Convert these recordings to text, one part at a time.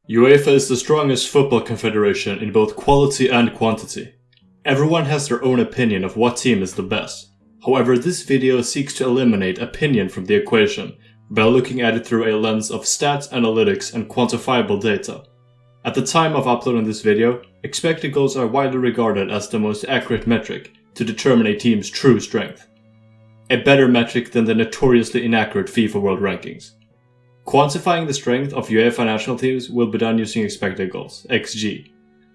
UEFA is the strongest football confederation in both quality and quantity. Everyone has their own opinion of what team is the best. However, this video seeks to eliminate opinion from the equation by looking at it through a lens of stats, analytics, and quantifiable data. At the time of uploading this video, expected goals are widely regarded as the most accurate metric to determine a team's true strength. A better metric than the notoriously inaccurate FIFA World Rankings. Quantifying the strength of UEFA national teams will be done using expected goals, XG.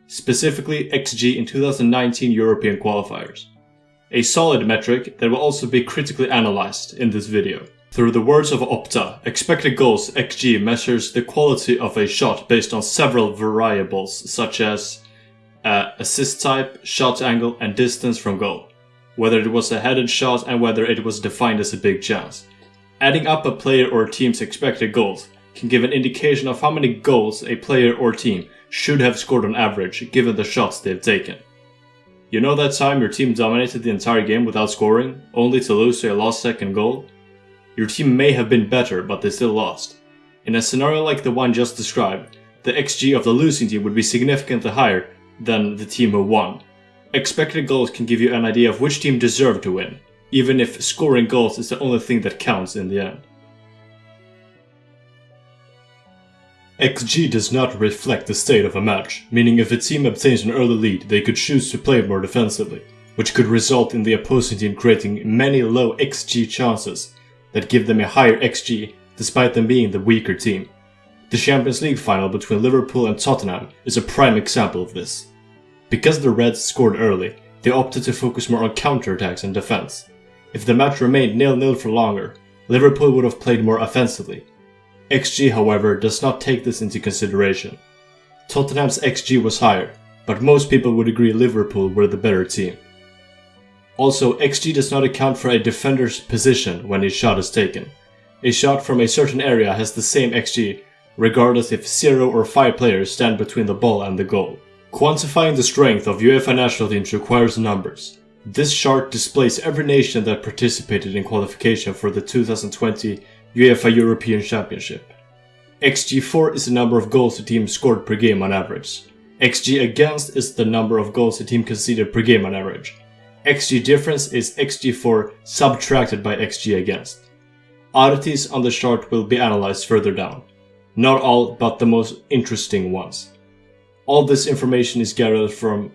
Specifically, XG in 2019 European Qualifiers. A solid metric that will also be critically analyzed in this video. Through the words of Opta, expected goals XG measures the quality of a shot based on several variables such as assist type, shot angle, and distance from goal. Whether it was a headed shot and whether it was defined as a big chance. Adding up a player or team's expected goals can give an indication of how many goals a player or team should have scored on average given the shots they've taken. You know that time your team dominated the entire game without scoring, only to lose to a last second goal? Your team may have been better, but they still lost. In a scenario like the one just described, the XG of the losing team would be significantly higher than the team who won. Expected goals can give you an idea of which team deserved to win, even if scoring goals is the only thing that counts in the end. XG does not reflect the state of a match, meaning if a team obtains an early lead, they could choose to play more defensively, which could result in the opposing team creating many low XG chances that give them a higher XG despite them being the weaker team. The Champions League final between Liverpool and Tottenham is a prime example of this. Because the Reds scored early, they opted to focus more on counterattacks and defense. If the match remained 0-0 for longer, Liverpool would have played more offensively. XG, however, does not take this into consideration. Tottenham's XG was higher, but most people would agree Liverpool were the better team. Also, XG does not account for a defender's position when a shot is taken. A shot from a certain area has the same XG, regardless if 0 or 5 players stand between the ball and the goal. Quantifying the strength of UEFA national teams requires numbers. This chart displays every nation that participated in qualification for the 2020 UEFA European Championship. XG4 is the number of goals a team scored per game on average. XG against is the number of goals a team conceded per game on average. XG difference is XG4 subtracted by XG against. Oddities on the chart will be analyzed further down. Not all, but the most interesting ones. All this information is gathered from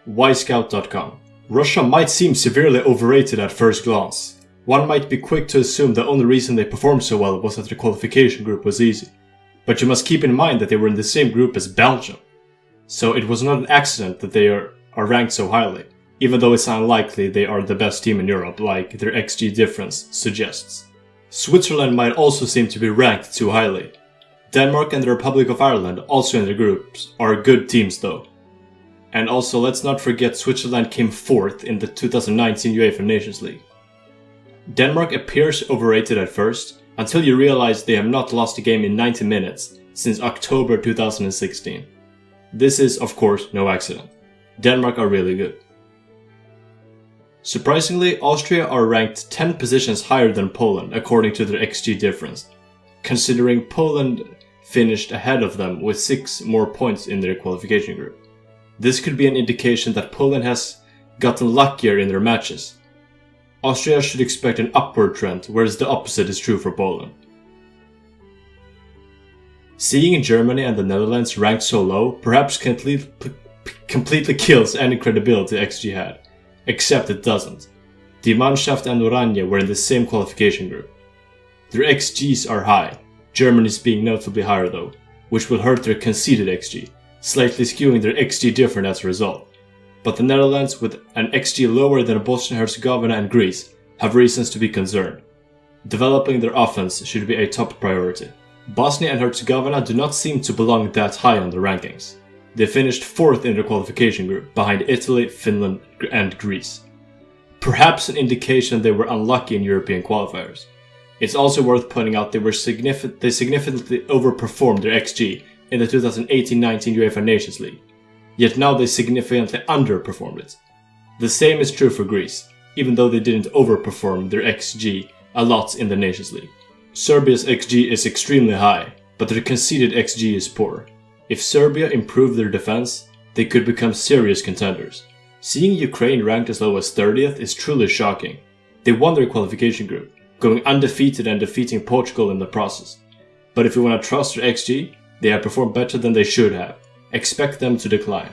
yscout.com. Russia might seem severely overrated at first glance. One might be quick to assume the only reason they performed so well was that their qualification group was easy. But you must keep in mind that they were in the same group as Belgium. So it was not an accident that they are ranked so highly, even though it's unlikely they are the best team in Europe like their XG difference suggests. Switzerland might also seem to be ranked too highly. Denmark and the Republic of Ireland, also in their groups, are good teams though. And also, let's not forget Switzerland came 4th in the 2019 UEFA Nations League. Denmark appears overrated at first, until you realize they have not lost a game in 90 minutes since October 2016. This is, of course, no accident. Denmark are really good. Surprisingly, Austria are ranked 10 positions higher than Poland according to their XG difference, considering Poland finished ahead of them with 6 more points in their qualification group. This could be an indication that Poland has gotten luckier in their matches. Austria should expect an upward trend, whereas the opposite is true for Poland. Seeing Germany and the Netherlands ranked so low perhaps completely kills any credibility XG had. Except it doesn't. Die Mannschaft and Oranje were in the same qualification group. Their XGs are high, Germany's being notably higher though, which will hurt their conceded XG, slightly skewing their XG different as a result. But the Netherlands, with an XG lower than Bosnia-Herzegovina and Greece, have reasons to be concerned. Developing their offense should be a top priority. Bosnia and Herzegovina do not seem to belong that high on the rankings. They finished 4th in their qualification group, behind Italy, Finland and Greece. Perhaps an indication they were unlucky in European qualifiers. It's also worth pointing out they significantly overperformed their XG in the 2018-19 UEFA Nations League, yet now they significantly underperformed it. The same is true for Greece, even though they didn't overperform their XG a lot in the Nations League. Serbia's XG is extremely high, but their conceded XG is poor. If Serbia improved their defense, they could become serious contenders. Seeing Ukraine ranked as low as 30th is truly shocking. They won their qualification group, going undefeated and defeating Portugal in the process. But if you want to trust their XG, they have performed better than they should have. Expect them to decline.